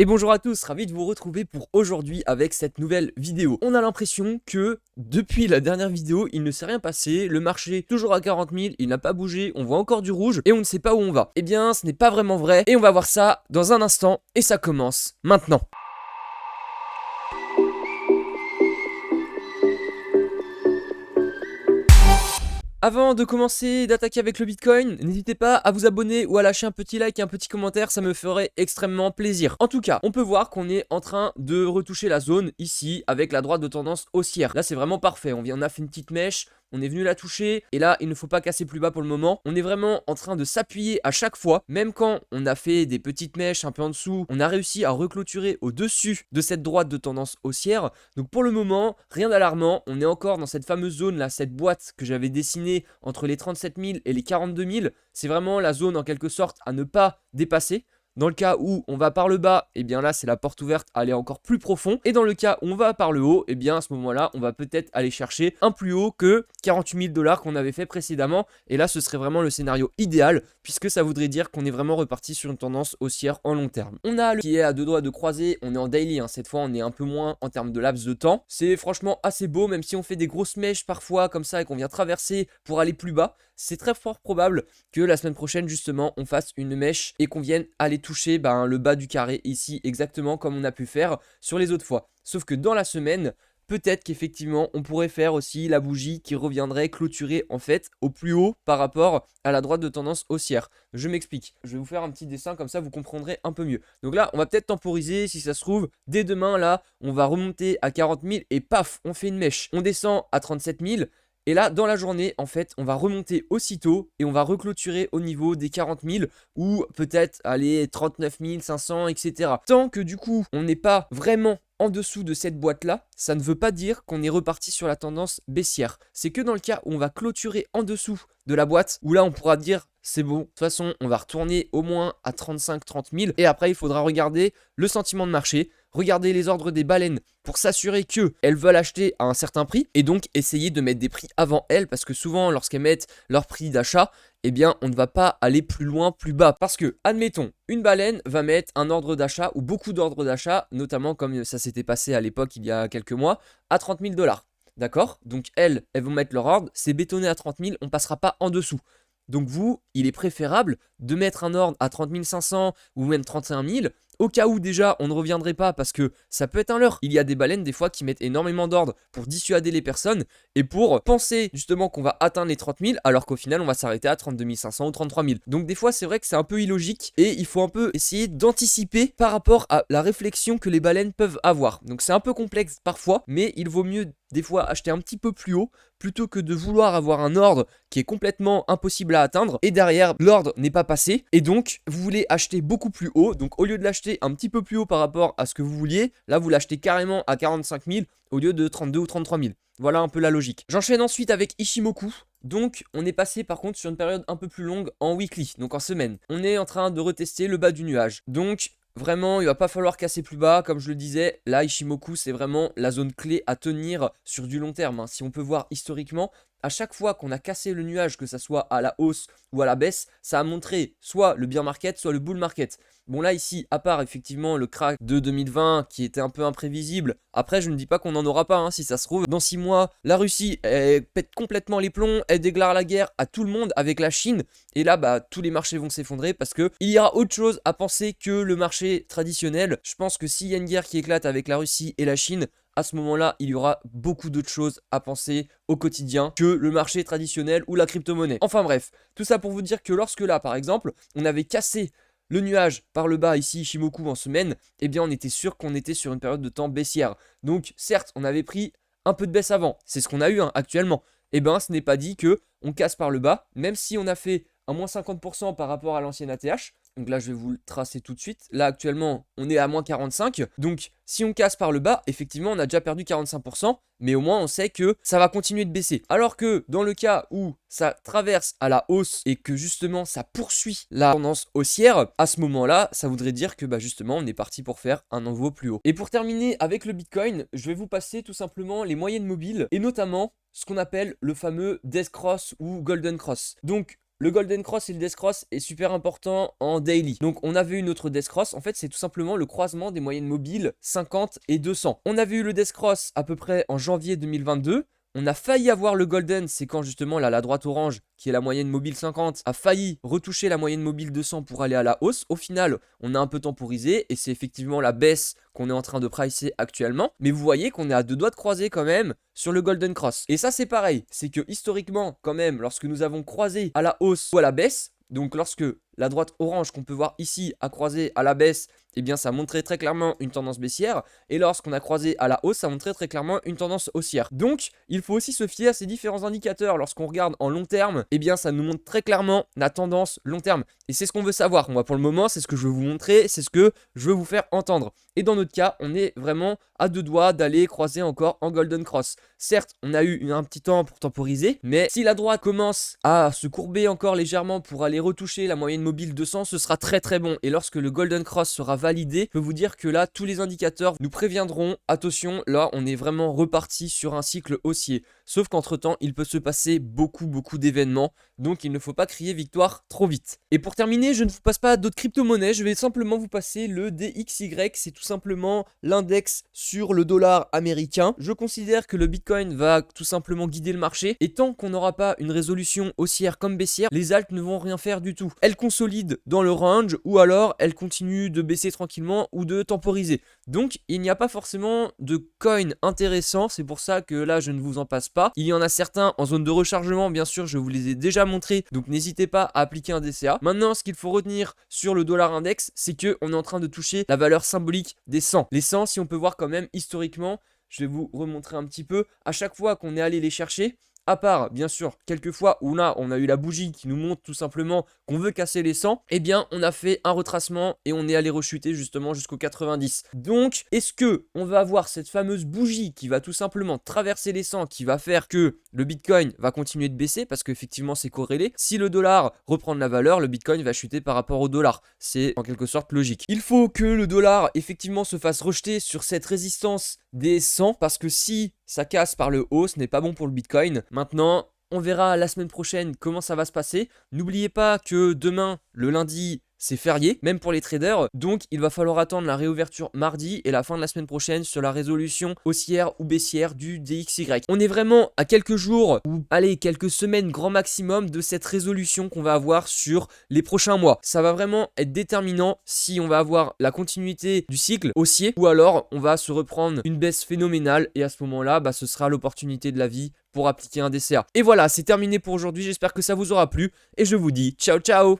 Et bonjour à tous, ravi de vous retrouver pour aujourd'hui avec cette nouvelle vidéo. On a l'impression que depuis la dernière vidéo, il ne s'est rien passé, le marché toujours à 40 000, il n'a pas bougé, on voit encore du rouge et on ne sait pas où on va. Eh bien, ce n'est pas vraiment vrai et on va voir ça dans un instant et ça commence maintenant. Avant de commencer d'attaquer avec le Bitcoin, n'hésitez pas à vous abonner ou à lâcher un petit like et un petit commentaire, ça me ferait extrêmement plaisir. En tout cas, on peut voir qu'on est en train de retoucher la zone ici avec la droite de tendance haussière. Là, c'est vraiment parfait, on a fait une petite mèche, on est venu la toucher et là, il ne faut pas casser plus bas pour le moment. On est vraiment en train de s'appuyer à chaque fois, même quand on a fait des petites mèches un peu en dessous, on a réussi à reclôturer au-dessus de cette droite de tendance haussière. Donc pour le moment, rien d'alarmant, on est encore dans cette fameuse zone là, cette boîte que j'avais dessinée entre les 37 000 et les 42 000. C'est vraiment la zone en quelque sorte à ne pas dépasser. Dans le cas où on va par le bas, et bien là c'est la porte ouverte à aller encore plus profond. Et dans le cas où on va par le haut, et bien à ce moment-là, on va peut-être aller chercher un plus haut que 48 000 $ qu'on avait fait précédemment. Et là ce serait vraiment le scénario idéal, puisque ça voudrait dire qu'on est vraiment reparti sur une tendance haussière en long terme. On a le qui est à deux doigts de croiser, on est en daily, cette fois on est un peu moins en termes de laps de temps. C'est franchement assez beau, même si on fait des grosses mèches parfois comme ça et qu'on vient traverser pour aller plus bas. C'est très fort probable que la semaine prochaine justement on fasse une mèche et qu'on vienne aller toucher le bas du carré ici exactement comme on a pu faire sur les autres fois. Sauf que dans la semaine, peut-être qu'effectivement on pourrait faire aussi la bougie qui reviendrait clôturer en fait au plus haut par rapport à la droite de tendance haussière. Je m'explique, je vais vous faire un petit dessin comme ça vous comprendrez un peu mieux. Donc là on va peut-être temporiser, si ça se trouve dès demain là on va remonter à 40 000 et paf on fait une mèche. On descend à 37 000. Et là, dans la journée, en fait, on va remonter aussitôt et on va reclôturer au niveau des 40 000 ou peut-être aller 39 500, etc. Tant que du coup, on n'est pas vraiment en dessous de cette boîte-là, ça ne veut pas dire qu'on est reparti sur la tendance baissière. C'est que dans le cas où on va clôturer en dessous de la boîte, où là, on pourra dire c'est bon, de toute façon, on va retourner au moins à 35-30 000 et après, il faudra regarder le sentiment de marché, regarder les ordres des baleines pour s'assurer qu'elles veulent acheter à un certain prix et donc essayer de mettre des prix avant elles parce que souvent, lorsqu'elles mettent leur prix d'achat, eh bien, on ne va pas aller plus loin, plus bas. Parce que, admettons, une baleine va mettre un ordre d'achat ou beaucoup d'ordres d'achat, notamment comme ça s'était passé à l'époque il y a quelques mois, à 30 000 $. D'accord? Donc, elles vont mettre leur ordre, c'est bétonné à 30 000, on ne passera pas en dessous. Donc vous, il est préférable de mettre un ordre à 30 500 ou même 31 000, au cas où déjà on ne reviendrait pas parce que ça peut être un leurre. Il y a des baleines des fois qui mettent énormément d'ordres pour dissuader les personnes et pour penser justement qu'on va atteindre les 30 000 alors qu'au final on va s'arrêter à 32 500 ou 33 000. Donc des fois c'est vrai que c'est un peu illogique et il faut un peu essayer d'anticiper par rapport à la réflexion que les baleines peuvent avoir. Donc c'est un peu complexe parfois, mais il vaut mieux des fois acheter un petit peu plus haut plutôt que de vouloir avoir un ordre qui est complètement impossible à atteindre et derrière l'ordre n'est pas passé et donc vous voulez acheter beaucoup plus haut. Donc au lieu de l'acheter un petit peu plus haut par rapport à ce que vous vouliez, là vous l'achetez carrément à 45 000 au lieu de 32 ou 33 000. Voilà un peu la logique. J'enchaîne ensuite avec Ichimoku. Donc on est passé par contre sur une période un peu plus longue en weekly, donc en semaine. On est en train de retester le bas du nuage. Donc vraiment, il va pas falloir casser plus bas, comme je le disais. Là, Ichimoku, c'est vraiment la zone clé à tenir sur du long terme. Si on peut voir historiquement, à chaque fois qu'on a cassé le nuage, que ça soit à la hausse ou à la baisse, ça a montré soit le bear market, soit le bull market. Bon là ici, à part effectivement le crack de 2020 qui était un peu imprévisible, après je ne dis pas qu'on n'en aura pas, si ça se trouve. Dans 6 mois, la Russie elle pète complètement les plombs, elle déclare la guerre à tout le monde avec la Chine, et là tous les marchés vont s'effondrer parce que il y aura autre chose à penser que le marché traditionnel. Je pense que s'il y a une guerre qui éclate avec la Russie et la Chine, à ce moment-là, il y aura beaucoup d'autres choses à penser au quotidien que le marché traditionnel ou la crypto-monnaie. Enfin bref, tout ça pour vous dire que lorsque là, par exemple, on avait cassé le nuage par le bas ici, Ichimoku en semaine, eh bien on était sûr qu'on était sur une période de temps baissière. Donc certes, on avait pris un peu de baisse avant, c'est ce qu'on a eu actuellement. Eh bien ce n'est pas dit que on casse par le bas, même si on a fait un moins 50% par rapport à l'ancienne ATH. Donc là, je vais vous le tracer tout de suite. Là, actuellement, on est à moins 45. Donc, si on casse par le bas, effectivement, on a déjà perdu 45%. Mais au moins, on sait que ça va continuer de baisser. Alors que dans le cas où ça traverse à la hausse et que justement, ça poursuit la tendance haussière, à ce moment-là, ça voudrait dire que justement, on est parti pour faire un nouveau plus haut. Et pour terminer avec le Bitcoin, je vais vous passer tout simplement les moyennes mobiles et notamment ce qu'on appelle le fameux Death Cross ou Golden Cross. Donc, le Golden Cross et le Death Cross est super important en daily. Donc on avait eu notre Death Cross, en fait c'est tout simplement le croisement des moyennes mobiles 50 et 200. On avait eu le Death Cross à peu près en janvier 2022. On a failli avoir le Golden, c'est quand justement là la droite orange, qui est la moyenne mobile 50, a failli retoucher la moyenne mobile 200 pour aller à la hausse. Au final, on a un peu temporisé et c'est effectivement la baisse qu'on est en train de pricer actuellement. Mais vous voyez qu'on est à 2 doigts de croiser quand même sur le Golden Cross. Et ça c'est pareil, c'est que historiquement quand même, lorsque nous avons croisé à la hausse ou à la baisse, donc lorsque la droite orange qu'on peut voir ici a croisé à la baisse, eh bien ça montrait très clairement une tendance baissière. Et lorsqu'on a croisé à la hausse, ça montrait très clairement une tendance haussière. Donc il faut aussi se fier à ces différents indicateurs. Lorsqu'on regarde en long terme, eh bien ça nous montre très clairement la tendance long terme. Et c'est ce qu'on veut savoir. Moi pour le moment, c'est ce que je veux vous montrer, c'est ce que je veux vous faire entendre. Et dans notre cas, on est vraiment à 2 doigts d'aller croiser encore en Golden Cross. Certes, on a eu un petit temps pour temporiser, mais si la droite commence à se courber encore légèrement pour aller retoucher la moyenne mobile 200, ce sera très très bon. Et lorsque le Golden Cross sera validé, je peux vous dire que là, tous les indicateurs nous préviendront, attention, là, on est vraiment reparti sur un cycle haussier. Sauf qu'entre temps, il peut se passer beaucoup d'événements, donc il ne faut pas crier victoire trop vite. Et pour terminer, je ne vous passe pas d'autres crypto-monnaies, je vais simplement vous passer le DXY, c'est tout simplement l'index sur le dollar américain. Je considère que le Bitcoin va tout simplement guider le marché, et tant qu'on n'aura pas une résolution haussière comme baissière, les alts ne vont rien faire du tout. Elles consolident dans le range, ou alors elles continuent de baisser tranquillement ou de temporiser. Donc il n'y a pas forcément de coin intéressant, c'est pour ça que là je ne vous en passe pas. Il y en a certains en zone de rechargement, bien sûr, je vous les ai déjà montrés, donc n'hésitez pas à appliquer un DCA. Maintenant, ce qu'il faut retenir sur le dollar index, c'est qu'on est en train de toucher la valeur symbolique des 100. Les 100, si on peut voir quand même historiquement, je vais vous remontrer un petit peu, à chaque fois qu'on est allé les chercher, à part, bien sûr, quelques fois où là, on a eu la bougie qui nous montre tout simplement qu'on veut casser les 100, eh bien, on a fait un retracement et on est allé rechuter justement jusqu'au 90. Donc, est-ce que on va avoir cette fameuse bougie qui va tout simplement traverser les 100, qui va faire que le Bitcoin va continuer de baisser parce qu'effectivement, c'est corrélé. Si le dollar reprend de la valeur, le Bitcoin va chuter par rapport au dollar. C'est en quelque sorte logique. Il faut que le dollar, effectivement, se fasse rejeter sur cette résistance des 100 parce que si ça casse par le haut, ce n'est pas bon pour le Bitcoin. Maintenant, on verra la semaine prochaine comment ça va se passer. N'oubliez pas que demain, le lundi, c'est férié, même pour les traders. Donc, il va falloir attendre la réouverture mardi et la fin de la semaine prochaine sur la résolution haussière ou baissière du DXY. On est vraiment à quelques jours ou, allez, quelques semaines grand maximum de cette résolution qu'on va avoir sur les prochains mois. Ça va vraiment être déterminant si on va avoir la continuité du cycle haussier ou alors on va se reprendre une baisse phénoménale et à ce moment-là, ce sera l'opportunité de la vie pour appliquer un DCA. Et voilà, c'est terminé pour aujourd'hui. J'espère que ça vous aura plu et je vous dis ciao ciao.